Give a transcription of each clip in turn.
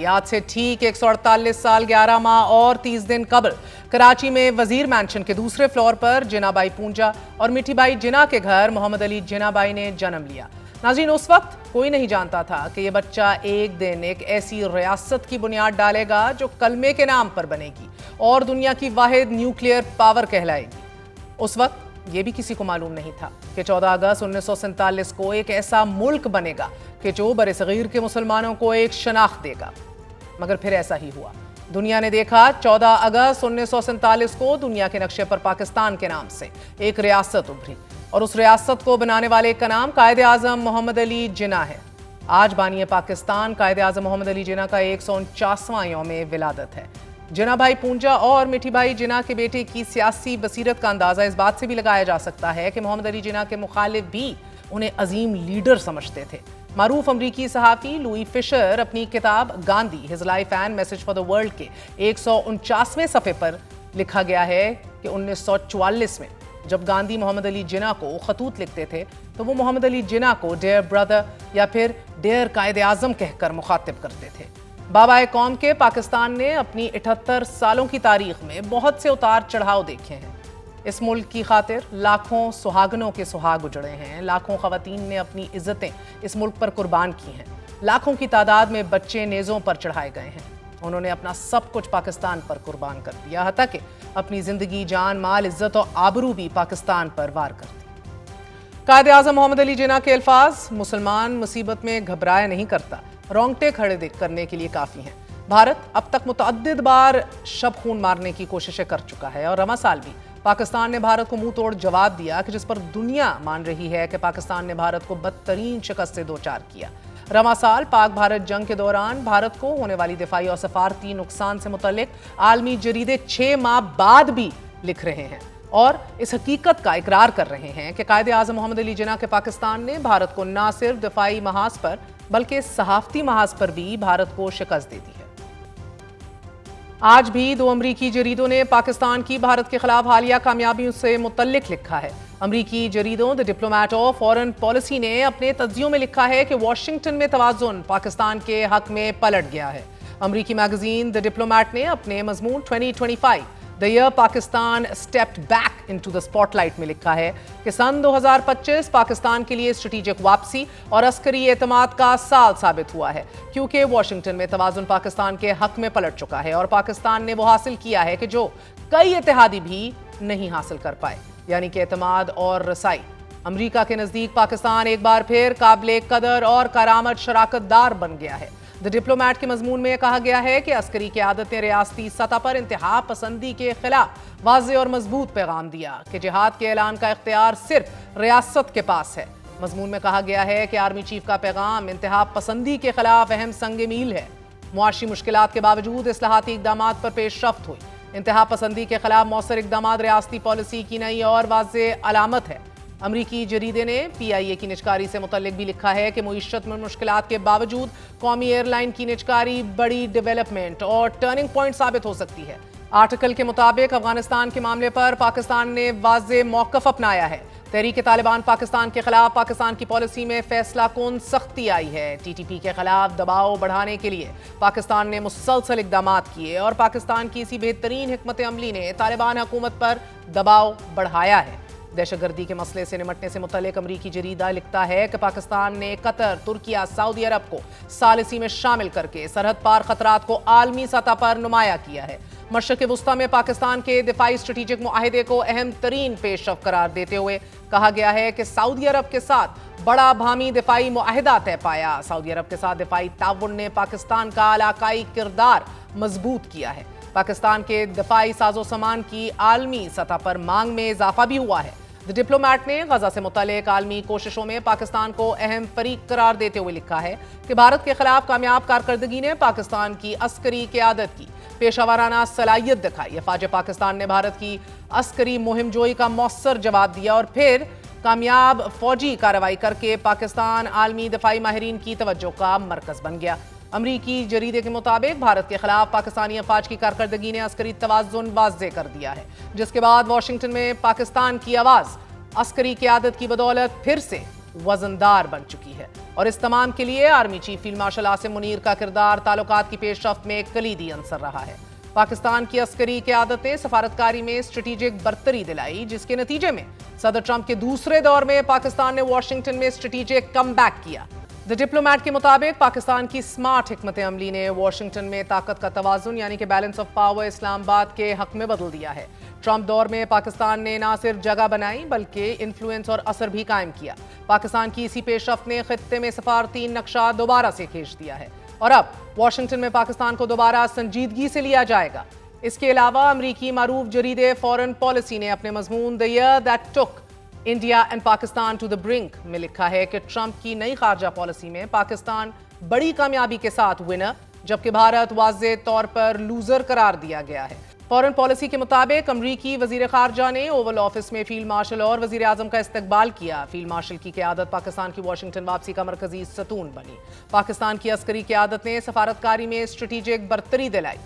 आज से ठीक 148 साल 11 माह और 30 दिन कबल कराची में वजीर मैंशन के दूसरे फ्लोर पर जिनाबाई पूंजा और मिठीबाई जिना के घर मोहम्मद अली जिनाबाई ने जन्म लिया। नाज़रीन, उस वक्त कोई नहीं जानता था कि यह बच्चा एक दिन एक ऐसी रियासत की बुनियाद डालेगा जो कलमे के नाम पर बनेगी और दुनिया की वाहिद न्यूक्लियर पावर कहलाएगी। उस वक्त ये भी किसी को मालूम नहीं था कि 14 अगस्त 1947 को एक ऐसा मुल्क बनेगा कि जो बरसगीर के मुसलमानों को एक शनाख्त देगा। मगर फिर ऐसा ही हुआ। दुनिया ने देखा 14 अगस्त 1947 को दुनिया के नक्शे पर पाकिस्तान के नाम से एक रियासत उभरी और उस रियासत को बनाने वाले का नाम कायदे आजम मोहम्मद अली जिना है। आज बानी पाकिस्तान कायदे आजम मोहम्मद अली जिना का 149वां यौम विलादत है। जिना भाई पूंजा और मिठीबाई जिना के बेटे की सियासी बसीरत का अंदाजा इस बात से भी लगाया जा सकता है कि मोहम्मद अली जिना के मुखालिफ भी उन्हें अजीम लीडर समझते थे। मारूफ अमरीकी सहाफ़ी लुई फिशर अपनी किताब Gandhi his life and message for the world के 149वें सफ़े पर लिखा गया है कि 1944 में जब गांधी मोहम्मद अली जिना को खतूत लिखते थे तो वो मोहम्मद अली जिना को डियर ब्रदर या फिर डियर कायदे आज़म कहकर मुखातिब करते थे। बाबा कौम के पाकिस्तान ने अपनी 78 सालों की तारीख में बहुत से उतार चढ़ाव देखे हैं। इस मुल्क की खातिर लाखों सुहागनों के सुहाग उजड़े हैं, लाखों खवातीन ने अपनी इज्जतें इस मुल्क पर कुर्बान की हैं, लाखों की तादाद में बच्चे नेज़ों पर चढ़ाए गए हैं। उन्होंने अपना सब कुछ पाकिस्तान पर कुर्बान कर दिया, हत्ता कि अपनी जिंदगी, जान, माल, इज्जत और आबरू भी पाकिस्तान पर वार कर दी। कायदे आज़म मोहम्मद अली जिना के अल्फाज मुसलमान मुसीबत में घबराया नहीं करता, रोंगटे खड़े करने के लिए काफ़ी हैं। भारत अब तक मुतअद्दिद बार शब खून मारने की कोशिशें कर चुका है और रवा साल भी पाकिस्तान ने भारत को मुंह तोड़ जवाब दिया कि जिस पर दुनिया मान रही है कि पाकिस्तान ने भारत को बदतरीन शिकस्त से दो चार किया। रवा साल पाक भारत जंग के दौरान भारत को होने वाली दिफाई और सफारती नुकसान से मुतल्लिक आलमी जरीदे 6 माह बाद भी लिख रहे हैं और इस हकीकत का इकरार कर रहे हैं कि कायदे आज़म मोहम्मद अली जिना के पाकिस्तान ने भारत को न सिर्फ दिफाई महाज पर बल्कि सहाफती महाज पर भी भारत को शिकस्त दे दी है। आज भी 2 अमरीकी जरीदों ने पाकिस्तान की भारत के खिलाफ हालिया कामयाबियों से मुतल्लिक लिखा है। अमरीकी जरीदों the diplomat of foreign policy ने अपने तज्जियों में लिखा है कि वाशिंगटन में तवाज़ुन पाकिस्तान के हक में पलट गया है। अमरीकी मैगजीन द डिप्लोमेट ने अपने मजमून 2025 the year Pakistan stepped back into the spotlight में लिखा है कि सन 2025 पाकिस्तान के लिए स्ट्रेटेजिक वापसी और अस्करी एतमाद का साल साबित हुआ है, क्योंकि वाशिंगटन में तवाज़ुन पाकिस्तान के हक में पलट चुका है और पाकिस्तान ने वो हासिल किया है कि जो कई इत्तेहादी भी नहीं हासिल कर पाए, यानी कि एतमाद और रसाई। अमरीका के नज़दीक पाकिस्तान एक बार फिर काबिल कदर और करामत शराकतदार बन गया है। द डिप्लोमेट के मजमून में कहा गया है कि अस्करी क़यादत ने रियासती सतह पर इंतहा पसंदी के खिलाफ वाज़ेह और मजबूत पैगाम दिया कि जिहाद के ऐलान का इख्तियार सिर्फ रियासत के पास है। मजमून में कहा गया है कि आर्मी चीफ का पैगाम इंतहा पसंदी के खिलाफ अहम संग मील है। मुआशी मुश्किलात के बावजूद इस्लाहाती इक़दामात पर पेशरफ्त हुई। इंतहा पसंदी के खिलाफ मौसर इक़दामात रियासती पॉलिसी की नई और वाज़ेह अलामत है। अमरीकी जरीदे ने PIA की निजकारी से मुतल्लिक भी लिखा है कि मुईशत में मुश्किलात के बावजूद कौमी एयरलाइन की निजकारी बड़ी डेवलपमेंट और टर्निंग पॉइंट साबित हो सकती है। आर्टिकल के मुताबिक अफगानिस्तान के मामले पर पाकिस्तान ने वाज़ेह मौक़िफ़ अपनाया है। तहरीक तालिबान पाकिस्तान के खिलाफ पाकिस्तान की पॉलिसी में फैसला कौन सख्ती आई है। TTP के खिलाफ दबाव बढ़ाने के लिए पाकिस्तान ने मुसलसल इक़दामात किए और पाकिस्तान की इसी बेहतरीन हिकमत अमली ने तालिबान हुकूमत पर दबाव बढ़ाया है। दहशतगर्दी के मसले से निमटने से मुतल्लिक अमरीकी जरीदा लिखता है कि पाकिस्तान ने कतर, तुर्किया, सऊदी अरब को सालिसी में शामिल करके सरहद पार खतरात को आलमी सतह पर नुमाया किया है। मशरक़ वुस्ता में पाकिस्तान के दिफाई स्ट्रेटेजिक मुआहिदे को अहम तरीन पेशरफ्त करार देते हुए कहा गया है कि सऊदी अरब के साथ बड़ा भामी दिफाई मुआहिदा तय पाया। सऊदी अरब के साथ दिफाई ताउन ने पाकिस्तान का इलाकाई किरदार मजबूत किया है। पाकिस्तान के दिफाई साजो सामान की आलमी सतह पर मांग में इजाफा भी हुआ है। द डिप्लोमेट ने गजा से मुतल्लिक आलमी कोशिशों में पाकिस्तान को अहम फरीक करार देते हुए लिखा है कि भारत के खिलाफ कामयाब कारकर्दगी ने पाकिस्तान की अस्करी क़यादत की पेशावराना सलाहियत दिखाई। अफवाज पाकिस्तान ने भारत की अस्करी मुहिम जोई का मौसर जवाब दिया और फिर कामयाब फौजी कार्रवाई करके पाकिस्तान आलमी दफाई माहिरीन की तवज्जो का मरकज़ बन गया। अमरीकी जरीदे के मुताबिक भारत के खिलाफ पाकिस्तानी अफवाज की कारकर्दगी ने अस्करी तवाज़ुन वाज़ेह कर दिया है, जिसके बाद वाशिंगटन में पाकिस्तान की आवाज़ अस्करी क़यादत की बदौलत फिर से वजनदार बन चुकी है। और इस तमाम के लिए army chief field marshal Asim Munir का किरदार ताल्लुकात की पेशरफ्त में कलीदी अंसर रहा है। पाकिस्तान की अस्करी क़यादत ने सफारतकारी में स्ट्रेटेजिक बरतरी दिलाई, जिसके नतीजे में सदर ट्रंप के दूसरे दौर में पाकिस्तान ने वाशिंगटन में स्ट्रेटेजिक कमबैक किया। द डिप्लोमैट के मुताबिक पाकिस्तान की स्मार्ट हिकमत अमली ने वाशिंगटन में ताकत का तवाजुन यानी कि बैलेंस ऑफ पावर इस्लामाबाद के हक में बदल दिया है। ट्रंप दौर में पाकिस्तान ने न सिर्फ जगह बनाई बल्कि इन्फ्लुएंस और असर भी कायम किया। पाकिस्तान की इसी पेशरफ्त ने खित्ते में सफारती नक्शा दोबारा से खींच दिया है और अब वाशिंगटन में पाकिस्तान को दोबारा संजीदगी से लिया जाएगा। इसके अलावा अमरीकी मारूफ जरीदे फॉरेन पॉलिसी ने अपने मजमून the year that took India and Pakistan to the brink में लिखा है कि ट्रंप की नई खारजा पॉलिसी में पाकिस्तान बड़ी कामयाबी के साथ विनर जबकि भारत वाज़ेह तौर पर लूजर करार दिया गया है। फॉरेन पॉलिसी के मुताबिक अमरीकी वजीर खारजा ने ओवल ऑफिस में फील्ड मार्शल और वजीर आजम का इस्तकबाल किया। फील्ड मार्शल की क़यादत पाकिस्तान की वाशिंगटन वापसी का मरकजी सतून बनी। पाकिस्तान की अस्करी क़यादत ने सफारतकारी में स्ट्रेटेजिक बरतरी दिलाई।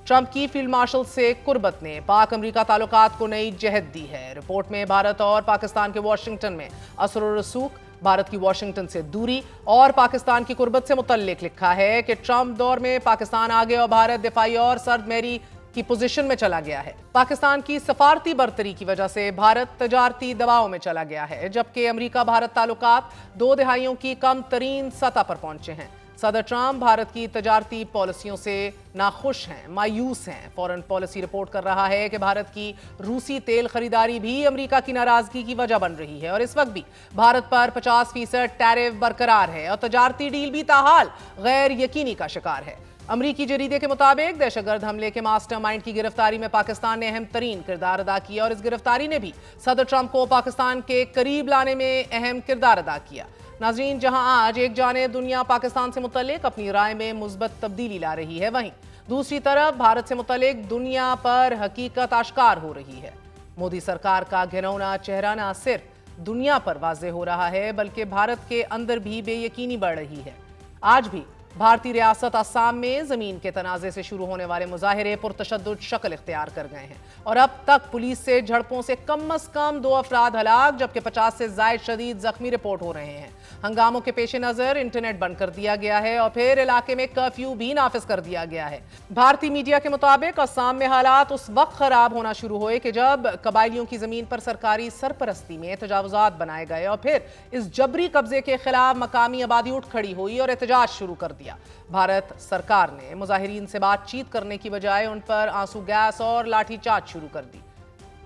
ट्रंप की फील्ड मार्शल से कुर्बत ने पाक अमरीका ताल्लुकात को नई जहत दी है। रिपोर्ट में भारत और पाकिस्तान के वाशिंगटन में असर और रसूख, भारत की वाशिंगटन से दूरी और पाकिस्तान की कुर्बत से मुतल्लिक लिखा है कि ट्रंप दौर में पाकिस्तान आगे और भारत दिफाई और सर्दमेरी की पोजीशन में चला गया है। पाकिस्तान की सफारती बरतरी की वजह से भारत तजारती दबाव में चला गया है, जबकि अमरीका भारत ताल्लुकात 2 दहाइयों की कम तरीन सतह पर पहुंचे हैं। सदर ट्रंप भारत की तजारती पॉलिसियों से नाखुश हैं, मायूस हैं। फॉरेन पॉलिसी रिपोर्ट कर रहा है कि भारत की रूसी तेल खरीदारी भी अमेरिका की नाराजगी की वजह बन रही है और इस वक्त भी भारत पर 50% टैरिफ बरकरार है और तजारती डील भी ताहाल गैर यकीनी का शिकार है। अमरीकी जरीदे के मुताबिक दहशतगर्द हमले के मास्टरमाइंड की गिरफ्तारी में पाकिस्तान ने अहम तरीन किरदार अदा किया और इस गिरफ्तारी ने भी सदर ट्रंप को पाकिस्तान के करीब लाने में अहम किरदार अदा किया। नाज़रीन, जहां आज एक जानिब दुनिया पाकिस्तान से मुतल्लिक अपनी राय में मुस्बत तब्दीली ला रही है, वहीं दूसरी तरफ भारत से मुतल्लिक दुनिया पर हकीकत आश्कार हो रही है। मोदी सरकार का घिनौना चेहरा न सिर्फ दुनिया पर वाज़ेह हो रहा है बल्कि भारत के अंदर भी बेयकीनी बढ़ रही है। आज भी भारतीय रियासत असम में जमीन के तनाजे से शुरू होने वाले मुजाहिरे पुरतशद्दुद शक्ल इख्तियार कर गए हैं और अब तक पुलिस से झड़पों से कम अज कम 2 अफराद हलाक जबकि 50 से ज्यादा शदीद जख्मी रिपोर्ट हो रहे हैं। हंगामों के पेश नजर इंटरनेट बंद कर दिया गया है और फिर इलाके में कर्फ्यू भी नाफिज कर दिया गया है। भारतीय मीडिया के मुताबिक असम में हालात उस वक्त खराब होना शुरू हुए कि जब कबायलियों की जमीन पर सरकारी सरपरस्ती में तजावुजात बनाए गए और फिर इस जबरी कब्जे के खिलाफ मकामी आबादी उठ खड़ी हुई और एहतजाज शुरू कर दिया। भारत सरकार ने मुजाहिरीन से बातचीत करने की बजाय उन पर आंसू गैस और लाठीचार्ज शुरू कर दी।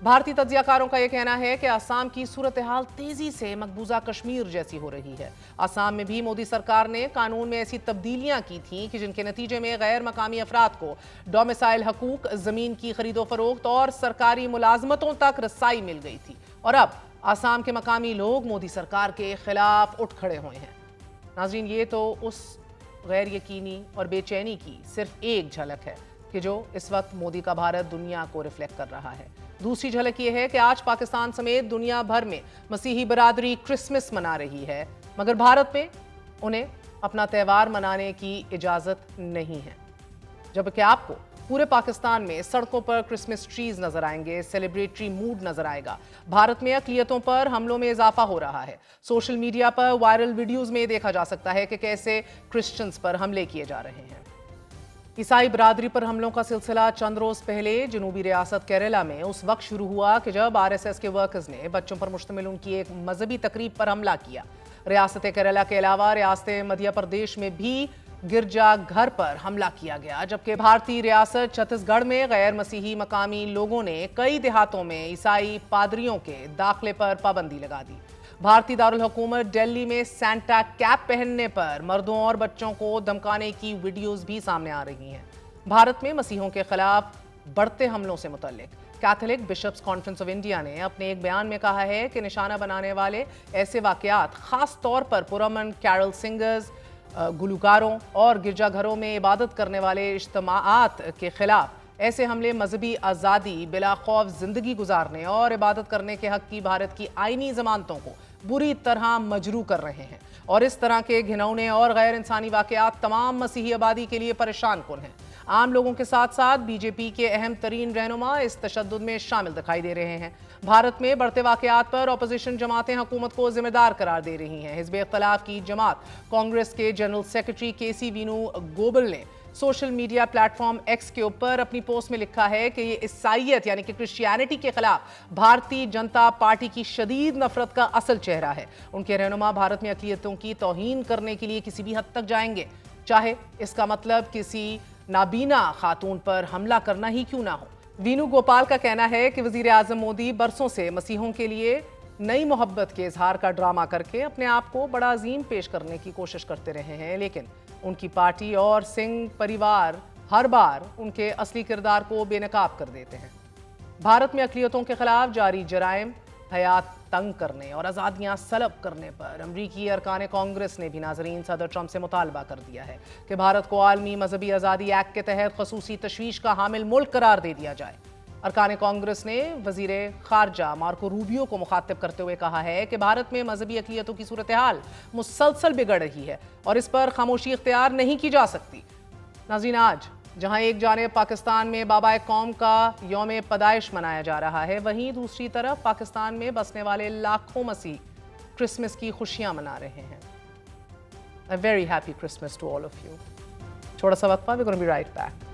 भारतीय तज्जियाकारों का यह कहना है कि असम की सूरत हाल तेजी से मकबूजा कश्मीर जैसी हो रही है। असम में भी मोदी सरकार ने कानून में ऐसी तब्दीलियां की थीं कि जिनके नतीजे में गैर मकामी अफराद को डोमिसाइल हकूक, जमीन की खरीदो फरोख्त और सरकारी मुलाजमतों तक रसाई मिल गई थी और अब असम के मकामी लोग मोदी सरकार के खिलाफ उठ खड़े हुए हैं। नाज़रीन, ये तो उस गैर यकीनी और बेचैनी की सिर्फ एक झलक है कि जो इस वक्त मोदी का भारत दुनिया को रिफ्लेक्ट कर रहा है। दूसरी झलक ये है कि आज पाकिस्तान समेत दुनिया भर में मसीही बरादरी क्रिसमस मना रही है, मगर भारत में उन्हें अपना त्यौहार मनाने की इजाज़त नहीं है। जबकि आपको पूरे पाकिस्तान में सड़कों पर क्रिसमस ट्रीज नजर आएंगे, सेलिब्रेटरी मूड नजर आएगा। भारत में अक़लियतों पर हमलों में इजाफा हो रहा है। सोशल मीडिया पर वायरल वीडियोस में देखा जा सकता है कि कैसे क्रिश्चियंस पर हमले किए जा रहे हैं। ईसाई बरादरी पर हमलों का सिलसिला चंद रोज पहले जनूबी रियासत केरला में उस वक्त शुरू हुआ कि जब RSS के वर्कर्स ने बच्चों पर मुश्तमिल उनकी एक मजहबी तकरीब पर हमला किया। रियासत केरला के अलावा रियासत मध्य प्रदेश में भी गिरजा घर पर हमला किया गया, जबकि भारतीय रियासत छत्तीसगढ़ में गैर मसीही मकामी लोगों ने कई देहातों में ईसाई पादरियों के दाखिले पर पाबंदी लगा दी। भारतीय दारुल हुकूमत दिल्ली में सैंटा कैप पहनने पर मर्दों और बच्चों को धमकाने की वीडियोस भी सामने आ रही हैं। भारत में मसीहों के खिलाफ बढ़ते हमलों से मुतल्लिक Catholic bishops conference of India ने अपने एक बयान में कहा है कि निशाना बनाने वाले ऐसे वाकयात खास तौर पर पुरअमन कैरल सिंगर्स, गुलकारों और गिरजाघरों में इबादत करने वाले इज्तिमाआत के खिलाफ ऐसे हमले मजहबी आज़ादी, बिला खौफ जिंदगी गुजारने और इबादत करने के हक की भारत की आईनी जमानतों को बुरी तरह मजरू कर रहे हैं और इस तरह के घिनौने और गैर इंसानी वाकयात तमाम मसीही आबादी के लिए परेशान कुन हैं। عام لوگوں کے ساتھ ساتھ بی جے پی کے اہم ترین رہنما اس تشدد میں شامل دکھائی دے رہے ہیں۔ بھارت میں بڑھتے واقعات پر اپوزیشن جماعتیں حکومت کو ذمہ دار قرار دے رہی ہیں۔ حزب اختلاف کی جماعت کانگریس کے جنرل سیکرٹری کے سی وینو گوبل نے social media plate form x کے اوپر اپنی پوسٹ میں لکھا ہے کہ یہ عیسائیت یعنی کہ کرسچینٹی کے خلاف بھارتی جنتا پارٹی کی شدید نفرت کا اصل چہرہ ہے۔ ان کے رہنما بھارت میں اقلیتوں کی توہین کرنے کے لیے کسی بھی حد تک جائیں گے، چاہے اس کا مطلب کسی نابینا خاتون پر حملہ کرنا ہی کیوں نہ ہو۔ وینو گوپال کا کہنا ہے کہ وزیر اعظم مودی برسوں سے مسیحیوں کے لیے نئی محبت کے اظہار کا ڈرامہ کر کے اپنے آپ کو بڑا عظیم پیش کرنے کی کوشش کرتے رہے ہیں، لیکن ان کی پارٹی اور سنگھ پریوار ہر بار ان کے اصلی کردار کو بے نقاب کر دیتے ہیں۔ بھارت میں اقلیتوں کے خلاف جاری جرائم، حیات تنگ کرنے اور آزادیاں سلب کرنے پر امریکی ارکان کانگریس نے بھی ناظرین صدر ٹرمپ سے مطالبہ کر دیا ہے کہ بھارت کو عالمی مذہبی آزادی ایکٹ کے تحت خصوصی تشویش کا حامل ملک قرار دے دیا جائے۔ ارکان کانگریس نے وزیر خارجہ مارکو روبیو کو مخاطب کرتے ہوئے کہا ہے کہ بھارت میں مذہبی اقلیتوں کی صورتحال مسلسل بگڑ رہی ہے اور اس پر خاموشی اختیار نہیں کی جا سکتی۔ ناظرین، آج جہاں ایک جانب پاکستان میں بابائے قوم کا یوم پیدائش منایا جا رہا ہے، وہیں دوسری طرف پاکستان میں بسنے والے لاکھوں مسیح کرسمس کی خوشیاں منا رہے ہیں۔ A very happy Christmas to all of you. چھوڑا سا وقفہ، we're going to be right back.